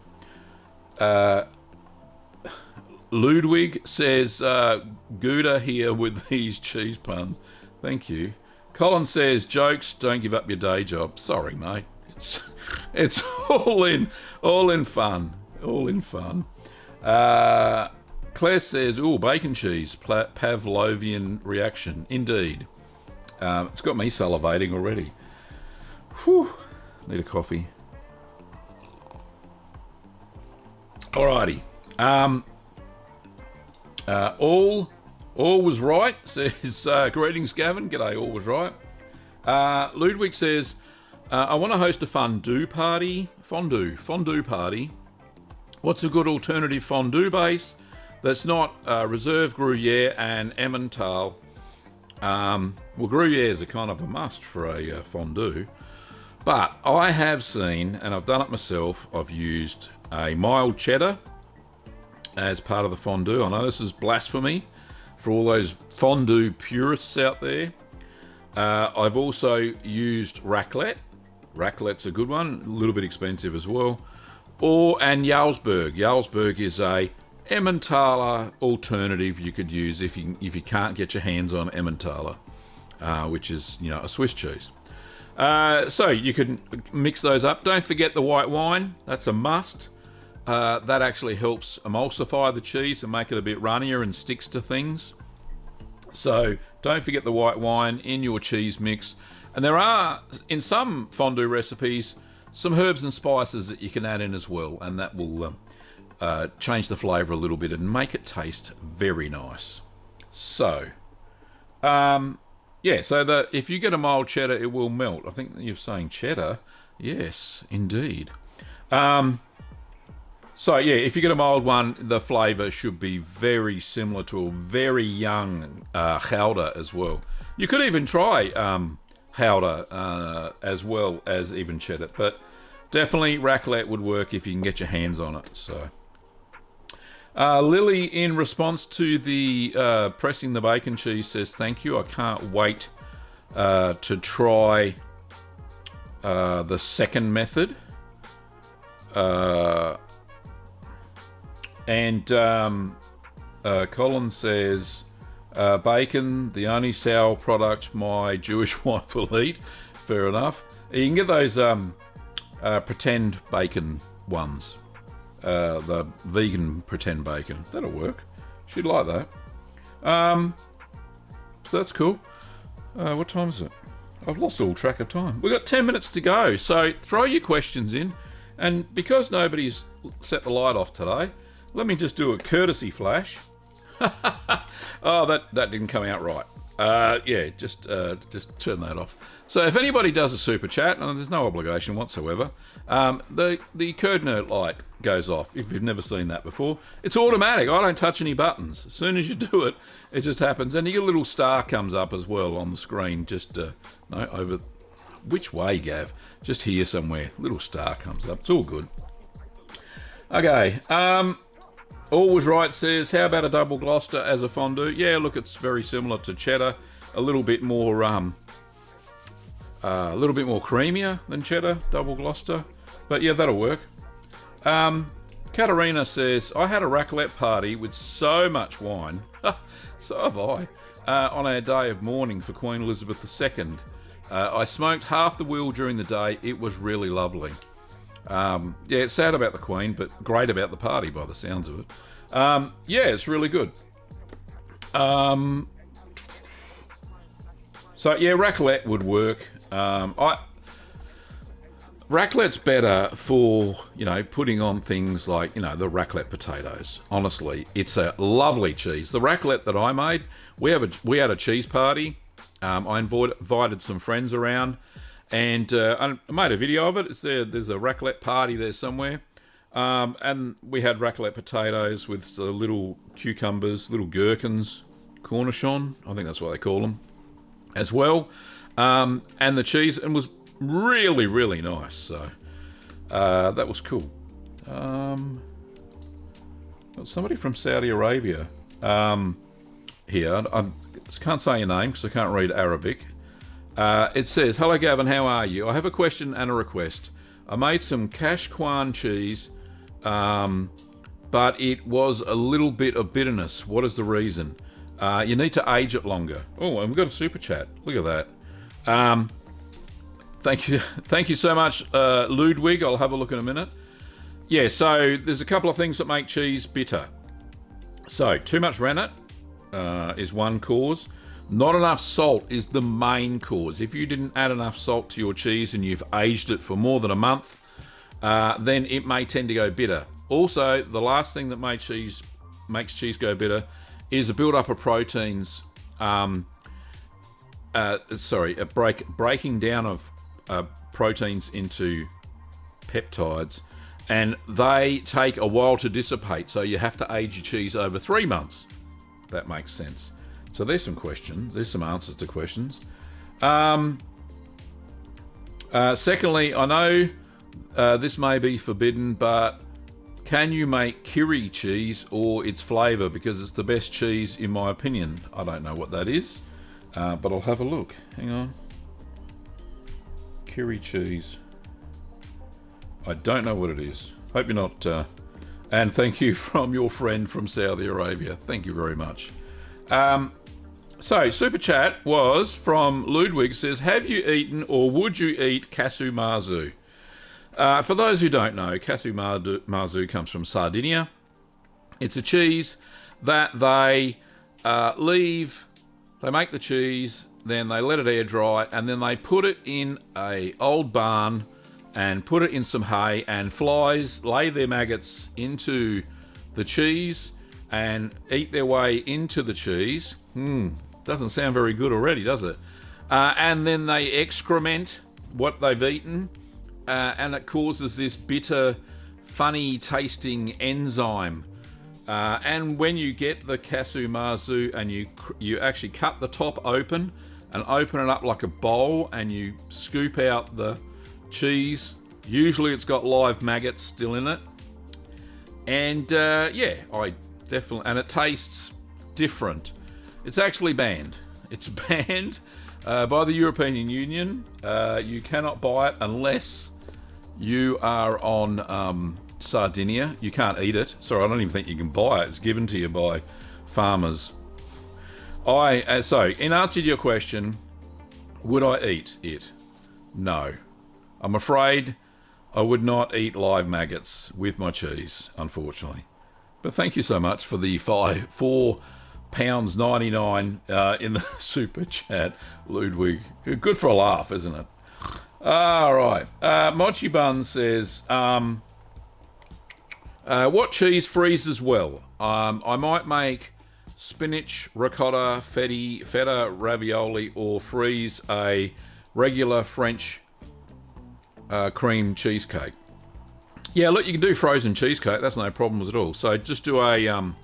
Ludwig says Gouda here with these cheese puns. Thank you. Colin says, jokes, don't give up your day job. Sorry, mate. It's all in fun. All in fun. Claire says, ooh, bacon cheese. Pavlovian reaction. Indeed. It's got me salivating already. Whew. Need a coffee. Alrighty. All was right, says greetings, Gavin. G'day, all was right. Ludwig says, I want to host a fondue party. Fondue party. What's a good alternative fondue base that's not Reserve Gruyere and Emmental? Well, Gruyères are kind of a must for a fondue. But I have seen, and I've done it myself, I've used a mild cheddar as part of the fondue. I know this is blasphemy for all those fondue purists out there. I've also used raclette. Raclette's a good one, a little bit expensive as well. And Jarlsberg. Jarlsberg is a Emmentaler alternative you could use if you can't get your hands on Emmentaler, which is, you know, a Swiss cheese. So you can mix those up. Don't forget the white wine. That's a must. That actually helps emulsify the cheese and make it a bit runnier and sticks to things. So don't forget the white wine in your cheese mix. And there are, in some fondue recipes, some herbs and spices that you can add in as well, and that will change the flavour a little bit and make it taste very nice. So, yeah, so if you get a mild cheddar, it will melt. I think you're saying cheddar. Yes, indeed. So, yeah, if you get a mild one, the flavour should be very similar to a very young Gouda as well. You could even try Gouda as well as even cheddar, but definitely raclette would work if you can get your hands on it. So, Lily, in response to the pressing the bacon cheese, says, thank you. I can't wait to try the second method. And Colin says, bacon, the only sour product my Jewish wife will eat. Fair enough. You can get those pretend bacon ones. The vegan pretend bacon. That'll work. She'd like that. So that's cool. What time is it? I've lost all track of time. We've got 10 minutes to go, so throw your questions in. And because nobody's set the light off today, let me just do a courtesy flash. Oh, that didn't come out right. Yeah, just turn that off. So if anybody does a super chat, and there's no obligation whatsoever, the Curd Nerd light goes off. If you've never seen that before, it's automatic. I don't touch any buttons. As soon as you do it, it just happens, and your little star comes up as well on the screen. Just no, over which way, Gav? Just here somewhere. Little star comes up. It's all good. Okay. All was right says, how about a double Gloucester as a fondue? Yeah, look, it's very similar to cheddar. A little bit more creamier than cheddar, double Gloucester. But yeah, that'll work. Katarina says, I had a raclette party with so much wine. So have I. On our day of mourning for Queen Elizabeth II. I smoked half the wheel during the day. It was really lovely. Yeah, it's sad about the Queen, but great about the party by the sounds of it. Yeah, it's really good. So yeah, raclette would work. Raclette's better for, you know, putting on things like, you know, the raclette potatoes. Honestly, it's a lovely cheese. The raclette that I made, we had a cheese party. I invited some friends around. And I made a video of it. It's there. There's a raclette party there somewhere. And we had raclette potatoes with little cucumbers, little gherkins, cornichon, I think that's what they call them, as well. And the cheese, and was really, really nice. So that was cool. Somebody from Saudi Arabia here. I can't say your name because I can't read Arabic. It says, hello Gavin, how are you? I have a question and a request. I made some Kashkwan cheese, but it was a little bit of bitterness. What is the reason? You need to age it longer. Oh, and we've got a super chat. Look at that. Thank you so much, Ludwig. I'll have a look in a minute. Yeah, so there's a couple of things that make cheese bitter. So, too much rennet is one cause. Not enough salt is the main cause. If you didn't add enough salt to your cheese and you've aged it for more than a month, then it may tend to go bitter. Also, the last thing that makes cheese go bitter is a build-up of proteins. Breaking down of proteins into peptides, and they take a while to dissipate. So you have to age your cheese over 3 months. That makes sense. So there's some questions. There's some answers to questions. Secondly, I know this may be forbidden, but can you make kiri cheese or its flavour? Because it's the best cheese in my opinion. I don't know what that is, but I'll have a look. Hang on. Kiri cheese. I don't know what it is. Hope you're not... and thank you from your friend from Saudi Arabia. Thank you very much. So, Super Chat was from Ludwig, says, have you eaten or would you eat casu marzu? For those who don't know, casu marzu comes from Sardinia. It's a cheese that they they make the cheese, then they let it air dry, and then they put it in a old barn and put it in some hay, and flies lay their maggots into the cheese and eat their way into the cheese. Doesn't sound very good already, does it? And then they excrement what they've eaten, and it causes this bitter, funny tasting enzyme. And when you get the casu marzu and you actually cut the top open and open it up like a bowl, and you scoop out the cheese, usually it's got live maggots still in it. And I definitely, and it tastes different. It's actually banned. It's banned by the European Union. You cannot buy it unless you are on Sardinia. You can't eat it. Sorry, I don't even think you can buy it. It's given to you by farmers. So, in answer to your question, would I eat it? No. I'm afraid I would not eat live maggots with my cheese, unfortunately. But thank you so much for the £4.99 in the super chat, Ludwig. Good for a laugh, isn't it? All right. Mochi Bun says, what cheese freezes well? I might make spinach, ricotta, feta ravioli, or freeze a regular French cream cheesecake. Yeah, look, you can do frozen cheesecake. That's no problems at all. So just do a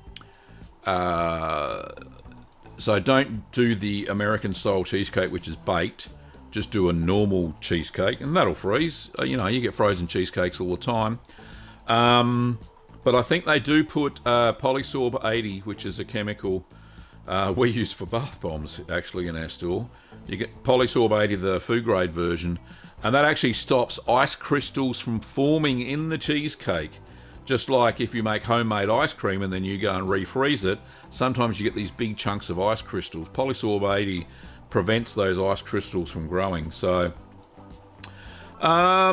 so don't do the American style cheesecake, which is baked. Just do a normal cheesecake, and that'll freeze. You get frozen cheesecakes all the time. But I think they do put Polysorb 80, which is a chemical we use for bath bombs, actually, in our store. You get Polysorb 80, the food grade version, and that actually stops ice crystals from forming in the cheesecake. Just like if you make homemade ice cream and then you go and refreeze it, sometimes you get these big chunks of ice crystals. Polysorb 80 prevents those ice crystals from growing. So, I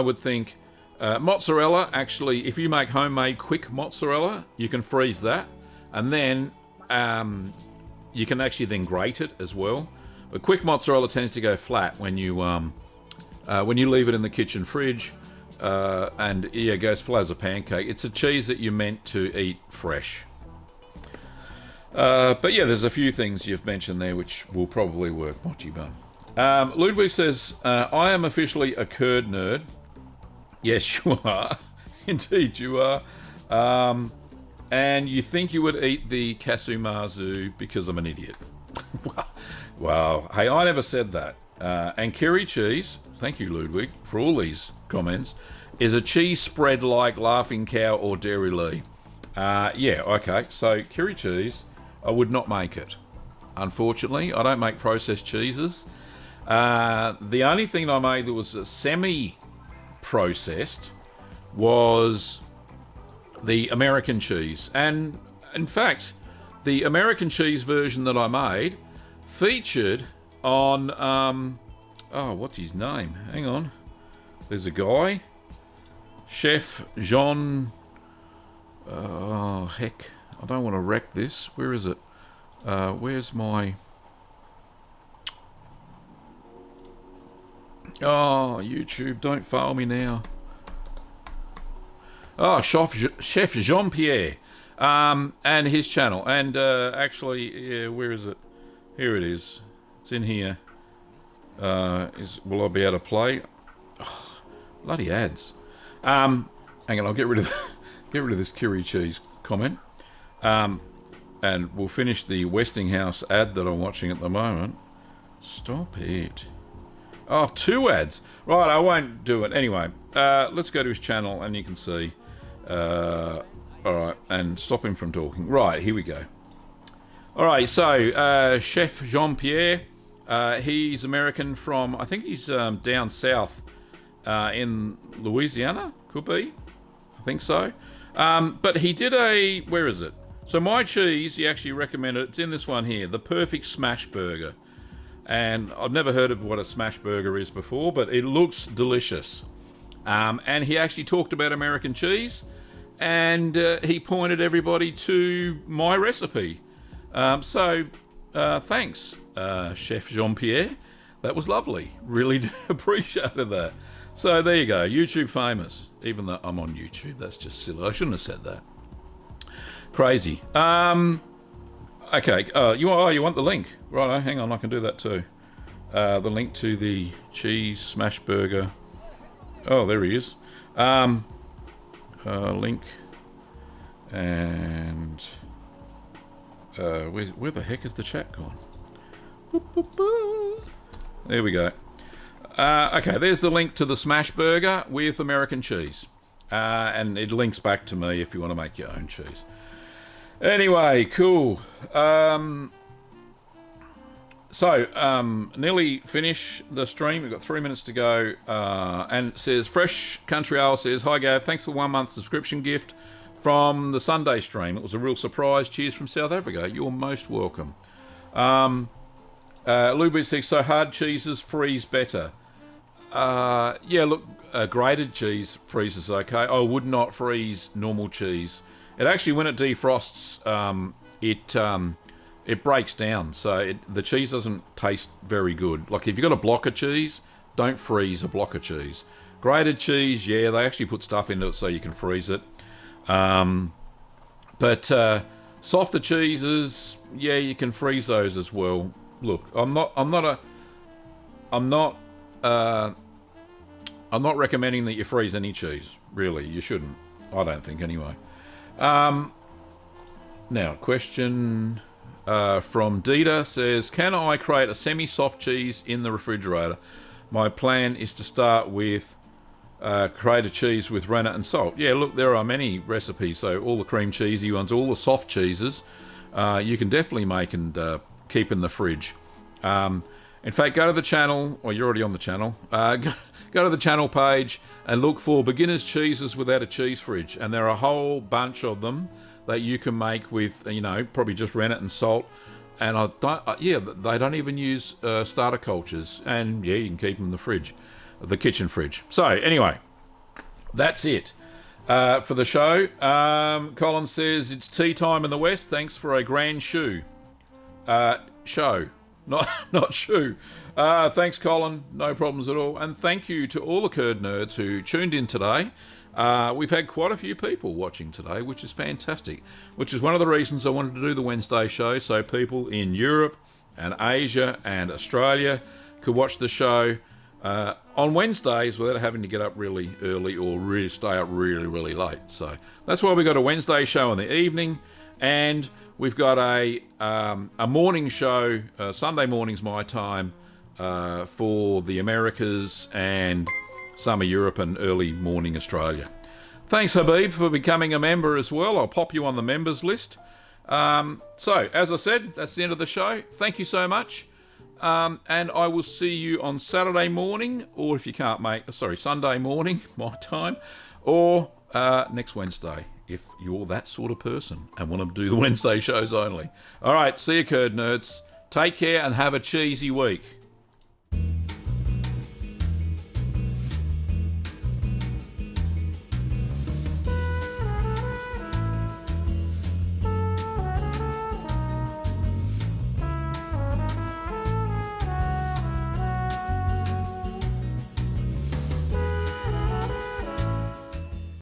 would think mozzarella, actually, if you make homemade quick mozzarella, you can freeze that, and then you can actually then grate it as well. But quick mozzarella tends to go flat when you leave it in the kitchen fridge, and it goes flat as a pancake. It's a cheese that you're meant to eat fresh. But yeah, there's a few things you've mentioned there which will probably work. Mochi Bun. Ludwig says, I am officially a curd nerd. Yes, you are. Indeed, you are. And you think you would eat the casu marzu because I'm an idiot. Wow. Hey, I never said that. And kiri cheese, thank you, Ludwig, for all these comments, is a cheese spread like Laughing Cow or Dairy Lee. Okay. So, kiri cheese, I would not make it. Unfortunately, I don't make processed cheeses. The only thing I made that was semi-processed was the American cheese. And, in fact, the American cheese version that I made featured on... what's his name? Hang on. There's a guy. Chef Jean... heck. I don't want to wreck this. Where is it? Where's my... Oh, YouTube, don't fail me now. Oh, Chef Jean-Pierre. and his channel. And actually, yeah, where is it? Here it is. It's in here. Will I be able to play? Oh, bloody ads. Hang on, I'll get rid of this curry cheese comment. And we'll finish the Westinghouse ad that I'm watching at the moment. Stop it. Oh, 2 ads. Right, I won't do it. Anyway, let's go to his channel and you can see. Alright, and stop him from talking. Right, here we go. Alright, so Chef Jean-Pierre, he's American from, I think he's down south in Louisiana, could be. I think so. But he did a, where is it? So my cheese, he actually recommended, it's in this one here, the perfect smash burger. And I've never heard of what a smash burger is before, but it looks delicious. And he actually talked about American cheese, and he pointed everybody to my recipe. So thanks, Chef Jean-Pierre. That was lovely. Really appreciated that. So there you go, YouTube famous. Even though I'm on YouTube, that's just silly. I shouldn't have said that. Crazy. Okay. You want the link? Right. Hang on. I can do that too. The link to the cheese smash burger. Oh, there he is. Link. And where the heck is the chat gone? Boop, boop, boop. There we go. Okay. There's the link to the smash burger with American cheese, and it links back to me if you want to make your own cheese. Anyway, cool. Nearly finish the stream. We've got 3 minutes to go. And it says, Fresh Country Ale says, Hi Gav, thanks for the 1 month subscription gift from the Sunday stream. It was a real surprise. Cheers from South Africa. You're most welcome. Lou says, so hard cheeses freeze better. Yeah, look, grated cheese freezes okay. I would not freeze normal cheese. It actually, when it defrosts, it breaks down, so the cheese doesn't taste very good. Like if you've got a block of cheese, don't freeze a block of cheese. Grated cheese, yeah, they actually put stuff into it so you can freeze it. But softer cheeses, yeah, you can freeze those as well. Look, I'm not recommending that you freeze any cheese. Really, you shouldn't. I don't think anyway. Now, question from Dita says, can I create a semi-soft cheese in the refrigerator? My plan is to start with create a cheese with rennet and salt. Yeah, look, there are many recipes. So all the cream cheesy ones, all the soft cheeses, you can definitely make and keep in the fridge. In fact, go to the channel, or you're already on the channel, go to the channel page and look for beginner's cheeses without a cheese fridge, and there are a whole bunch of them that you can make with, probably just rennet and salt. And they don't even use starter cultures, and yeah, you can keep them in the fridge, the kitchen fridge. So anyway, that's it for the show. Colin says it's tea time in the West. Thanks for a grand show, not shoe. Thanks, Colin. No problems at all. And thank you to all the Curd Nerds who tuned in today. We've had quite a few people watching today, which is fantastic. Which is one of the reasons I wanted to do the Wednesday show, so people in Europe and Asia and Australia could watch the show on Wednesdays without having to get up really early or really stay up really, really late. So that's why we got a Wednesday show in the evening, and we've got a morning show, Sunday mornings my time, for the Americas and summer Europe and early morning Australia. Thanks, Habib, for becoming a member as well. I'll pop you on the members list. So, as I said, that's the end of the show. Thank you so much. And I will see you on Saturday morning, or if you can't Sunday morning, my time, or next Wednesday, if you're that sort of person and want to do the Wednesday shows only. All right, see you, Curd Nerds. Take care and have a cheesy week.